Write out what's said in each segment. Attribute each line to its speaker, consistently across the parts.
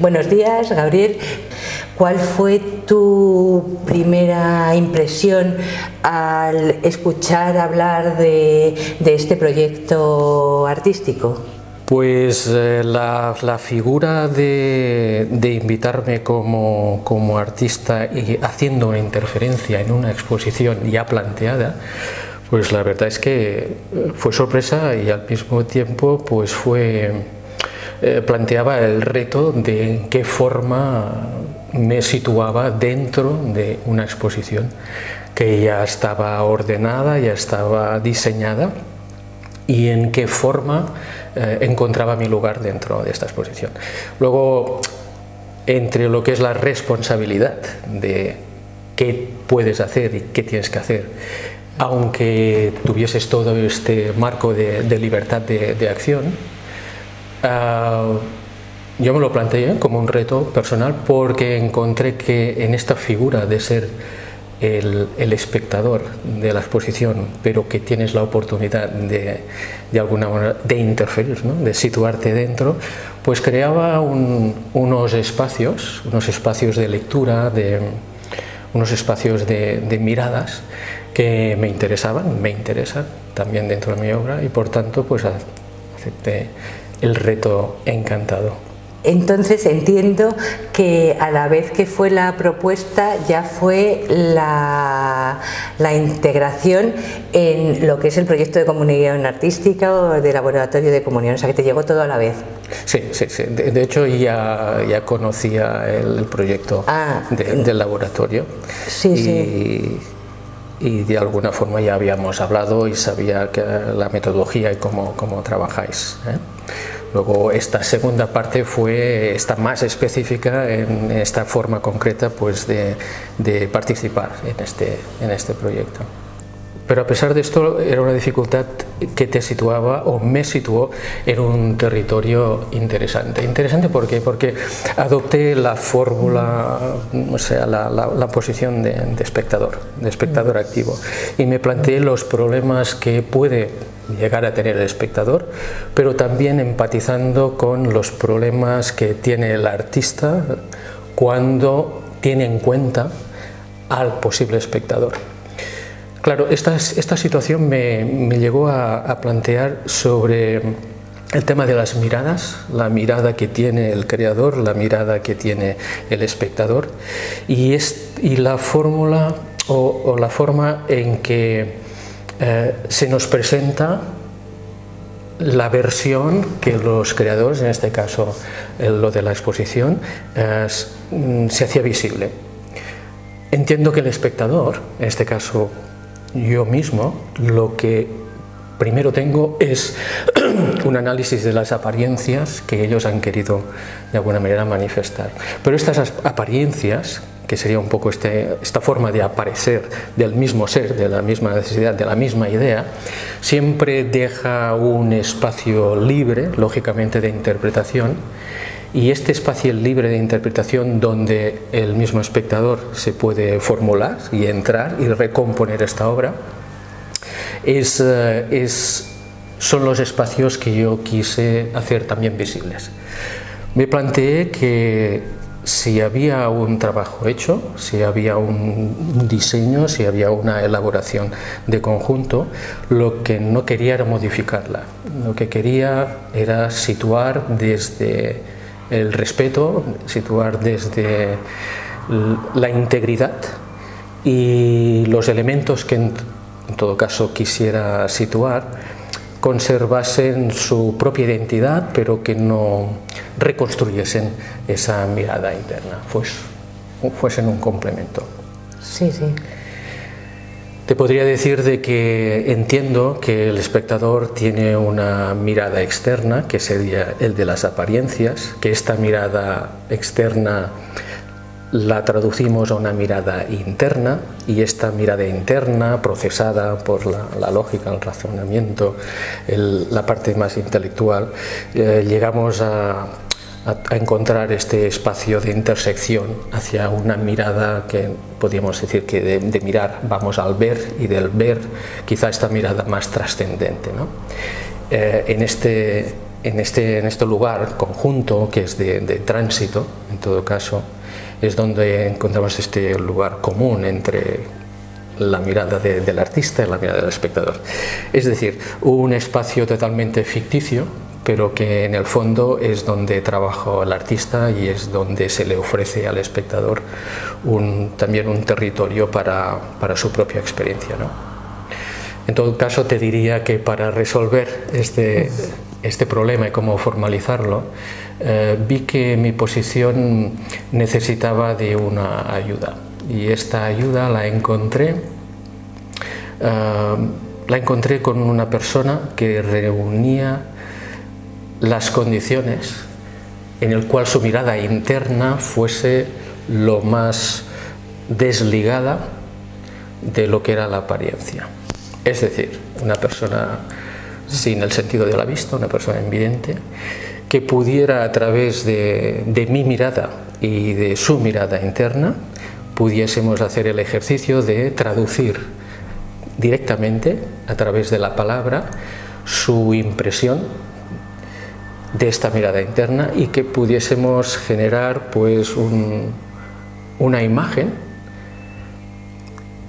Speaker 1: Buenos días, Gabriel. ¿Cuál fue tu primera impresión al escuchar hablar de este proyecto artístico?
Speaker 2: Pues la figura de invitarme como artista y haciendo una interferencia en una exposición ya planteada, pues la verdad es que fue sorpresa y al mismo tiempo pues planteaba el reto de en qué forma me situaba dentro de una exposición que ya estaba ordenada, ya estaba diseñada, y en qué forma encontraba mi lugar dentro de esta exposición. Luego, entre lo que es la responsabilidad de qué puedes hacer y qué tienes que hacer, aunque tuvieses todo este marco de libertad de acción, yo me lo planteé como un reto personal porque encontré que en esta figura de ser el espectador de la exposición, pero que tienes la oportunidad de alguna manera de interferir, ¿no? De situarte dentro, pues creaba unos espacios de lectura, unos espacios de miradas que me interesaban, me interesan también dentro de mi obra, y por tanto pues acepté el reto encantado.
Speaker 1: Entonces entiendo que a la vez que fue la propuesta ya fue la integración en lo que es el proyecto de comunión artística o de laboratorio de comunión, o sea que te llegó todo a la vez.
Speaker 2: Sí. De hecho ya conocía el proyecto del laboratorio. Sí. Y de alguna forma ya habíamos hablado y sabía que la metodología y cómo trabajáis, ¿eh? Luego esta segunda parte está más específica en esta forma concreta pues de participar en este proyecto. Pero a pesar de esto era una dificultad que te situaba o me situó en un territorio interesante. Interesante ¿por qué? Porque adopté la fórmula, o sea, la posición de espectador activo, y me planteé los problemas que puede llegar a tener el espectador, pero también empatizando con los problemas que tiene el artista cuando tiene en cuenta al posible espectador. Claro, esta situación me llegó a plantear sobre el tema de las miradas, la mirada que tiene el creador, la mirada que tiene el espectador, y la fórmula o la forma en que se nos presenta la versión que los creadores, en este caso lo de la exposición, se hacía visible. Entiendo que el espectador, en este caso yo mismo, lo que primero tengo es un análisis de las apariencias que ellos han querido de alguna manera manifestar. Pero estas apariencias, que sería un poco esta forma de aparecer del mismo ser, de la misma necesidad, de la misma idea, siempre deja un espacio libre, lógicamente, de interpretación, y este espacio libre de interpretación donde el mismo espectador se puede formular y entrar y recomponer esta obra, son los espacios que yo quise hacer también visibles. Me planteé que si había un trabajo hecho, si había un diseño, si había una elaboración de conjunto, lo que no quería era modificarla. Lo que quería era situar desde el respeto, situar desde la integridad y los elementos que en todo caso quisiera situar conservasen su propia identidad, pero que no reconstruyesen esa mirada interna, fuesen un complemento.
Speaker 1: Sí.
Speaker 2: Te podría decir de que entiendo que el espectador tiene una mirada externa, que sería el de las apariencias, que esta mirada externa la traducimos a una mirada interna, y esta mirada interna, procesada por la lógica, el razonamiento, la parte más intelectual, llegamos a encontrar este espacio de intersección hacia una mirada que podríamos decir que de mirar vamos al ver, y del ver quizá esta mirada más trascendente, ¿no? En en este lugar conjunto, que es de tránsito, en todo caso, es donde encontramos este lugar común entre la mirada del artista y la mirada del espectador. Es decir, un espacio totalmente ficticio, pero que en el fondo es donde trabaja el artista y es donde se le ofrece al espectador también un territorio para su propia experiencia, ¿no? En todo caso, te diría que para resolver este problema y cómo formalizarlo, vi que mi posición necesitaba de una ayuda, y esta ayuda la encontré con una persona que reunía las condiciones en el cual su mirada interna fuese lo más desligada de lo que era la apariencia. Es decir, una persona sin el sentido de la vista, una persona invidente, que pudiera a través de mi mirada y de su mirada interna, pudiésemos hacer el ejercicio de traducir directamente, a través de la palabra, su impresión de esta mirada interna, y que pudiésemos generar pues una imagen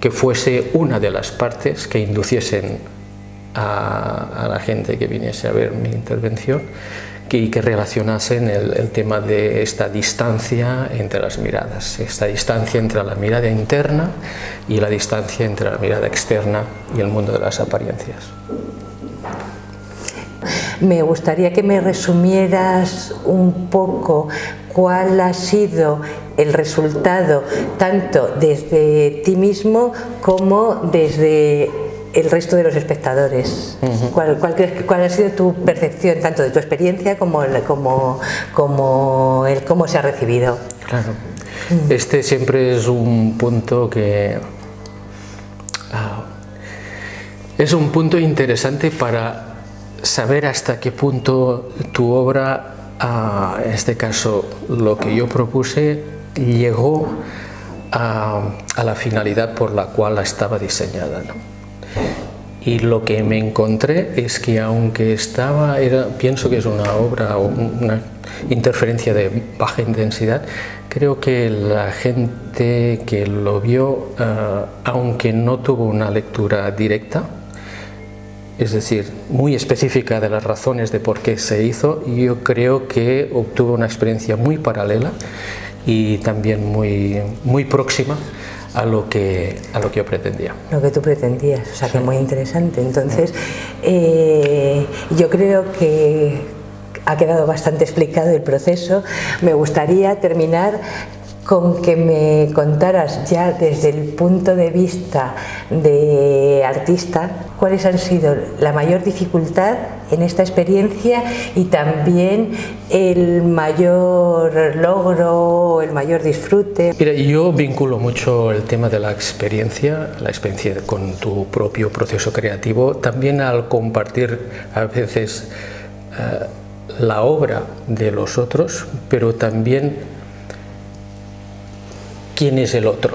Speaker 2: que fuese una de las partes que induciesen a la gente que viniese a ver mi intervención, y que relacionasen el tema de esta distancia entre las miradas, esta distancia entre la mirada interna y la distancia entre la mirada externa y el mundo de las apariencias.
Speaker 1: Me gustaría que me resumieras un poco cuál ha sido el resultado, tanto desde ti mismo como desde el resto de los espectadores. ¿Cuál ha sido tu percepción, tanto de tu experiencia como el cómo se ha recibido?
Speaker 2: Claro. Este siempre es un punto que es un punto interesante para saber hasta qué punto tu obra, en este caso lo que yo propuse, llegó a la finalidad por la cual estaba diseñada, ¿no? Y lo que me encontré es que, aunque pienso que es una obra o una interferencia de baja intensidad, creo que la gente que lo vio, aunque no tuvo una lectura directa, es decir, muy específica de las razones de por qué se hizo, yo creo que obtuvo una experiencia muy paralela y también muy próxima a lo que yo pretendía.
Speaker 1: Lo que tú pretendías, o sea, que muy interesante. Entonces, yo creo que ha quedado bastante explicado el proceso. Me gustaría terminar con que me contaras, ya desde el punto de vista de artista, cuáles han sido la mayor dificultad en esta experiencia y también el mayor logro, el mayor disfrute.
Speaker 2: Mira, yo vinculo mucho el tema de la experiencia con tu propio proceso creativo, también al compartir a veces la obra de los otros, pero también quién es el otro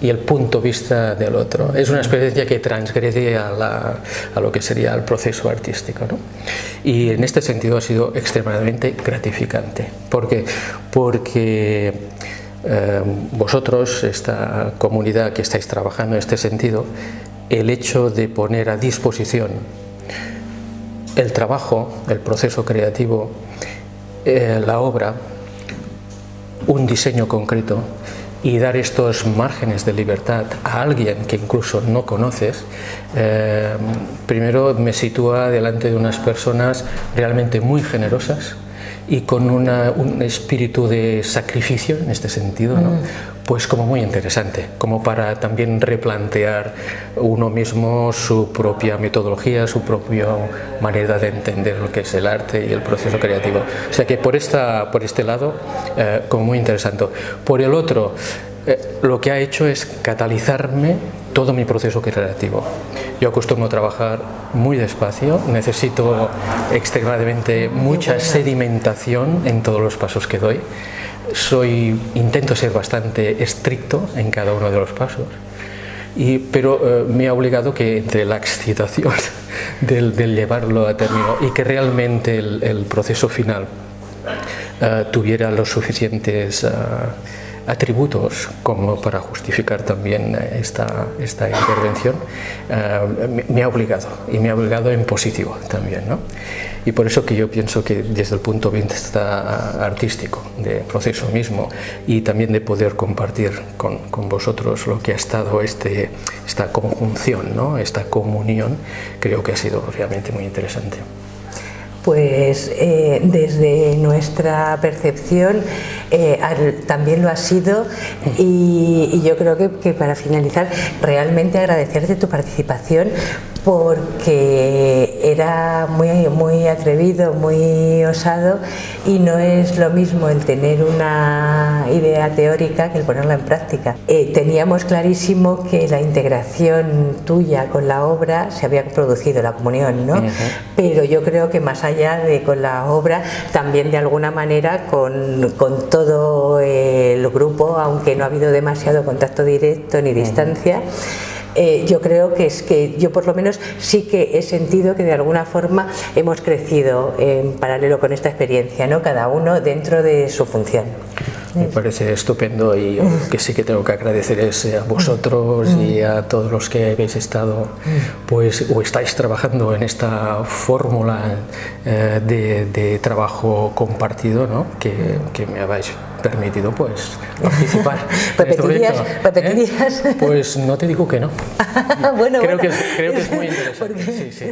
Speaker 2: y el punto de vista del otro. Es una experiencia que transgrede a lo que sería el proceso artístico, ¿no? Y en este sentido ha sido extremadamente gratificante. ¿Por qué? Porque vosotros, esta comunidad que estáis trabajando en este sentido, el hecho de poner a disposición el trabajo, el proceso creativo, la obra, un diseño concreto, y dar estos márgenes de libertad a alguien que incluso no conoces, primero me sitúa delante de unas personas realmente muy generosas y con un espíritu de sacrificio en este sentido, ¿no? Pues como muy interesante, como para también replantear uno mismo su propia metodología, su propia manera de entender lo que es el arte y el proceso creativo. O sea que por este lado, como muy interesante. Por el otro, lo que ha hecho es catalizarme todo mi proceso creativo. Yo acostumbro a trabajar muy despacio, necesito extremadamente mucha sedimentación en todos los pasos que doy. Intento ser bastante estricto en cada uno de los pasos, pero me ha obligado que entre la excitación del llevarlo a término y que realmente el proceso final tuviera los suficientes atributos como para justificar también esta intervención, me ha obligado en positivo también, ¿no? Y por eso que yo pienso que desde el punto de vista artístico, de proceso mismo y también de poder compartir con vosotros lo que ha estado esta conjunción, ¿no? Esta comunión, creo que ha sido realmente muy interesante.
Speaker 1: Pues desde nuestra percepción también lo ha sido, y yo creo que para finalizar, realmente agradecerte tu participación, porque era muy atrevido, muy osado, y no es lo mismo el tener una idea teórica que el ponerla en práctica. Teníamos clarísimo que la integración tuya con la obra se había producido, la comunión, ¿no? Pero yo creo que más allá de con la obra, también de alguna manera con todo el grupo, aunque no ha habido demasiado contacto directo ni distancia. Yo creo que yo por lo menos sí que he sentido que de alguna forma hemos crecido en paralelo con esta experiencia, ¿no? Cada uno dentro de su función.
Speaker 2: Me parece estupendo, y que sí que tengo que agradecer a vosotros y a todos los que habéis estado pues o estáis trabajando en esta fórmula de trabajo compartido, ¿no? que me habéis permitido pues participar.
Speaker 1: ¿Repetirías?
Speaker 2: Pues no te digo que no.
Speaker 1: Bueno,
Speaker 2: creo que es muy interesante. Sí.